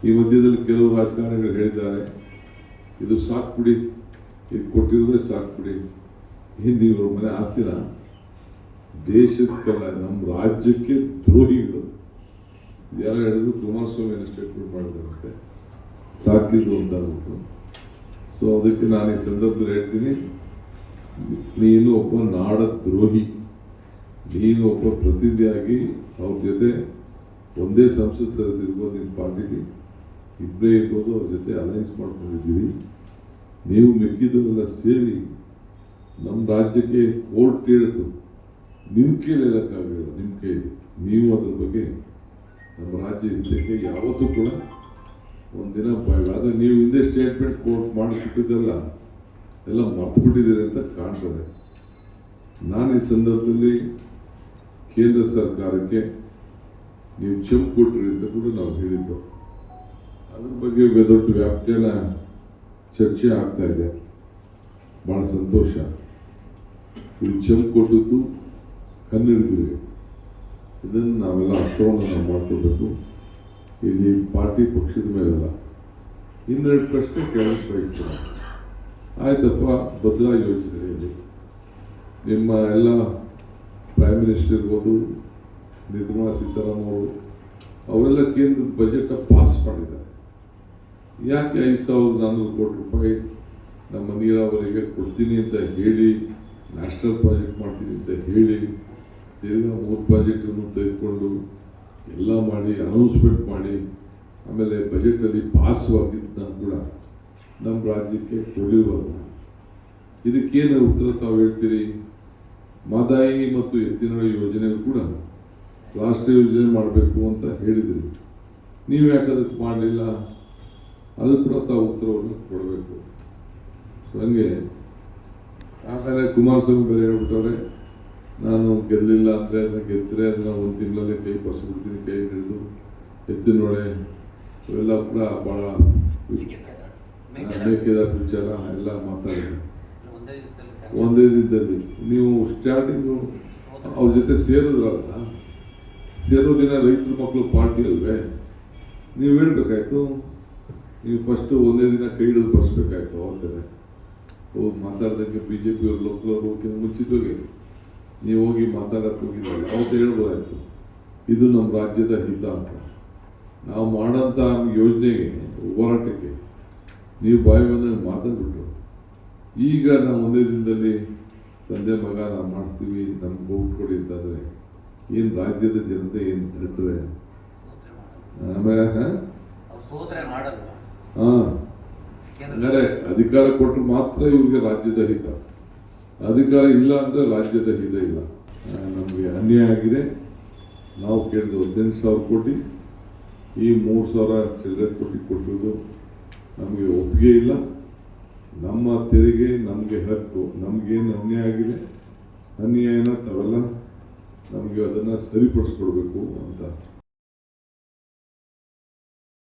ಈ ಮಧ್ಯದಲ್ಲಿ ಕೆಲವು ರಾಜಕಾರಣಿಗಳು ಹೇಳಿದ್ದಾರೆ, ಇದು ಸಾಕು ಬಿಡಿ, ಇದು ಕೊಟ್ಟಿರೋದೇ ಸಾಕು ಬಿಡಿ, ನೀವು ಮನೆ ಆಸ್ತಿನ ದೇಶಕ್ಕಲ್ಲ ನಮ್ಮ ರಾಜ್ಯಕ್ಕೆ ದ್ರೋಹಿಗಳು ಯಾರು ಹೇಳಿದ್ರು. ಕುಮಾರಸ್ವಾಮಿ ಸ್ಟೇಟ್ಮೆಂಟ್ ಮಾಡಿದಾರಂತೆ ಸಾಕಿದ್ರು ಅಂತ ಅಂದ್ಬಿಟ್ಟು. ಸೊ ಅದಕ್ಕೆ ನಾನು ಈ ಸಂದರ್ಭದಲ್ಲಿ ಹೇಳ್ತೀನಿ, ನೀನು ಒಬ್ಬ ನಾಡ ದ್ರೋಹಿ, ನೀನು ಒಬ್ಬ ಪ್ರತಿನಿಧಿಯಾಗಿ ಅವ್ರ ಜೊತೆ ಒಂದೇ ಸಂಸತ್ ಸದಸ್ಯರು ಇರ್ಬೋದು, ನಿಮ್ಮ ಪಾರ್ಟಿಲಿ ಇಬ್ಬರೇ ಇರ್ಬೋದು, ಅವ್ರ ಜೊತೆ ಅಲೈನ್ಸ್ ಮಾಡ್ಕೊಂಡಿದ್ದೀರಿ. ನೀವು ಮಿಕ್ಕಿದವರೆಲ್ಲ ಸೇರಿ ನಮ್ಮ ರಾಜ್ಯಕ್ಕೆ ಕೋರ್ಟ್ ಹೇಳಿತು, ನಿಮ್ಮ ಕೈಲಿ ಹೇಳೋಕ್ಕಾಗಲಿಲ್ಲ, ನಿಮ್ಮ ಕೈಲಿ ನೀವು ಅದ್ರ ಬಗ್ಗೆ ನಮ್ಮ ರಾಜ್ಯ ಹಿತಕ್ಕೆ ಯಾವತ್ತೂ ಕೂಡ ಒಂದಿನ ಆದರೆ ನೀವು ಹಿಂದೆ ಸ್ಟೇಟ್ಮೆಂಟ್ ಕೋರ್ಟ್ ಮಾಡಿಬಿಟ್ಟಿದ್ದಲ್ಲ ಎಲ್ಲ ಮರ್ತುಬಿಟ್ಟಿದ್ದೀರಿ ಅಂತ ಕಾಣ್ತದೆ. ನಾನು ಈ ಸಂದರ್ಭದಲ್ಲಿ ಕೇಂದ್ರ ಸರ್ಕಾರಕ್ಕೆ ನೀವು ಚೆಂಪು ಕೊಟ್ರಿ ಅಂತ ಕೂಡ ನಾವು ಹೇಳಿದ್ದು, ಅದ್ರ ಬಗ್ಗೆ ದೊಡ್ಡ ವ್ಯಾಪ್ತಿಯನ್ನ ಚರ್ಚೆ ಆಗ್ತಾ ಇದೆ. ಭಾಳ ಸಂತೋಷ. ಇದು ಚೆಂಪು ಕೊಟ್ಟದ್ದು ಕನ್ನಡಿಗರಿಗೆ, ಇದನ್ನು ನಾವೆಲ್ಲ ಅರ್ಥವನ್ನು ನಾವು ಮಾಡ್ಕೋಬೇಕು. ಇಲ್ಲಿ ಪಾರ್ಟಿ ಪಕ್ಷದ ಮೇಲೆಲ್ಲ. ಇನ್ನೆರಡು ಪ್ರಶ್ನೆ ಕೇಳಕ್ಕೆ ಬಯಸ್ತಾರೆ. ಆಯ್ತಪ್ಪ, ಭದ್ರಾ ಯೋಜನೆಯಲ್ಲಿ ನಿಮ್ಮ ಎಲ್ಲ ಪ್ರೈಮ್ ಮಿನಿಸ್ಟರ್ ಇರ್ಬೋದು, ನಿರ್ಮಲಾ ಸೀತಾರಾಮನ್ ಅವರು ಅವರೆಲ್ಲ ಕೇಂದ್ರದ ಬಜೆಟ್ನ ಪಾಸ್ ಮಾಡಿದ್ದಾರೆ. ಯಾಕೆ 5,400 ಕೋಟಿ ರೂಪಾಯಿ ನಮ್ಮ ನೀರಾವರಿಗೆ ಕೊಡ್ತೀನಿ ಅಂತ ಹೇಳಿ, ನ್ಯಾಷನಲ್ ಪ್ರಾಜೆಕ್ಟ್ ಮಾಡ್ತೀನಿ ಅಂತ ಹೇಳಿ, ತಿರ್ಗಾ 3 ಪ್ರಾಜೆಕ್ಟನ್ನು ತೆಗೆದುಕೊಂಡು ಎಲ್ಲ ಮಾಡಿ ಅನೌನ್ಸ್ಮೆಂಟ್ ಮಾಡಿ ಆಮೇಲೆ ಬಜೆಟಲ್ಲಿ ಪಾಸ್ ಆಗಿದ್ದನ್ನ ಕೂಡ ನಮ್ಮ ರಾಜ್ಯಕ್ಕೆ ಕೊಡಿರುವಾಗ ಇದಕ್ಕೇನು ಉತ್ತರ ತಾವು ಹೇಳ್ತೀರಿ? ಮಹದಾಯಿ ಮತ್ತು ಎತ್ತಿನಹೊಳೆ ಯೋಜನೆಗಳು ಕೂಡ ರಾಷ್ಟ್ರೀಯ ಯೋಜನೆ ಮಾಡಬೇಕು ಅಂತ ಹೇಳಿದ್ರಿ, ನೀವು ಯಾಕೆ ಅದಕ್ಕೆ ಮಾಡಲಿಲ್ಲ? ಅದು ಕೂಡ ತಾವು ಉತ್ತರವನ್ನು ಕೊಡಬೇಕು. ಸೊ ಹಂಗೆ ಆಮೇಲೆ ಕುಮಾರಸ್ವಾಮಿ ಬೇರೆ ಹೇಳ್ಬಿಟ್ಟವ್ರೆ, ನಾನು ಗೆಲ್ಲಿಲ್ಲ ಅಂದರೆ ಗೆದ್ದರೆ ಅದನ್ನು 1 ತಿಂಗಳಲ್ಲೇ ಕೈ ಬರ್ಸ್ಬಿಡ್ತೀನಿ, ಕೈ ಹಿಡಿದು ಎತ್ತಿನಹೊಳೆ ಇವೆಲ್ಲ ಕೂಡ ಭಾಳ ಮೇಕೆದಾಟ ವಿಚಾರ ಎಲ್ಲ ಮಾತಾಡಿದೆ ಒಂದೇ ದಿನದಲ್ಲಿ. ನೀವು ಸ್ಟಾರ್ಟಿಂಗು ಅವ್ರ ಜೊತೆ ಸೇರಿದ್ರಲ್ಲ, ಸೇರೋ ದಿನ ರೈತರ ಮಕ್ಕಳು ಪಾರ್ಟಿ ಅಲ್ವೇ, ನೀವು ಹೇಳ್ಬೇಕಾಯ್ತು. ನೀವು ಫಸ್ಟು ಒಂದೇ ದಿನ ಕೈ ಹಿಡಿದು ಬರ್ಸ್ಬೇಕಾಯ್ತು. ಅವತ್ತೇ ಹೋಗಿ ಮಾತಾಡ್ದಂಗೆ BJP ಅವ್ರು ಲೋಕಲ್ ಹೋಗಿ ಮುಂಚಿತವಾಗಿ ನೀವು ಹೋಗಿ ಮಾತಾಡೋಕ್ಕೆ ಹೋಗಿದ್ದಲ್ಲ, ಅವತ್ತು ಹೇಳ್ಬೋದಾಯ್ತು ಇದು ನಮ್ಮ ರಾಜ್ಯದ ಹಿತ ಅಂತ. ನಾವು ಮಾಡೋಂಥ ಯೋಜನೆಗೆ ಹೋರಾಟಕ್ಕೆ ನೀವು ಬಾಯಿ ಬಂದಾಗ ಮಾತಾಡ್ಬಿಟ್ರು. ಈಗ ನಾವು ಒಂದೇ ದಿನದಲ್ಲಿ ತಂದೆ ಮಗ ನಾವು ಮಾಡಿಸ್ತೀವಿ, ನಮ್ಗೆ ಓಟ್ ಕೊಡಿ ಅಂತಂದರೆ ಏನು ರಾಜ್ಯದ ಜನತೆ ಏನು ನಡ್ರೆ ಆಮೇಲೆ ಅಂದರೆ ಅಧಿಕಾರ ಕೊಟ್ಟರು ಮಾತ್ರ ಇವ್ರಿಗೆ ರಾಜ್ಯದ ಹಿತ, ಅಧಿಕಾರ ಇಲ್ಲ ಅಂದರೆ ರಾಜ್ಯದ ಹಿತ ಇಲ್ಲ. ನಮಗೆ ಅನ್ಯಾಯ ಆಗಿದೆ. ನಾವು ಕೇಳಿದ 18,000 ಕೋಟಿ, ಈ 3,000 ಚಿಲ್ಲರೆ ಕೋಟಿ ಕೊಟ್ಟಿರೋದು ನಮಗೆ ಒಪ್ಪಿಗೆ ಇಲ್ಲ. ನಮ್ಮ ತೆರಿಗೆ ನಮಗೆ ಹಕ್ಕು, ನಮಗೇನು ಅನ್ಯಾಯ ಆಗಿದೆ, ಅನ್ಯಾಯನ ತಾವೆಲ್ಲ ನಮಗೆ ಅದನ್ನು ಸರಿಪಡಿಸ್ಕೊಡ್ಬೇಕು ಅಂತ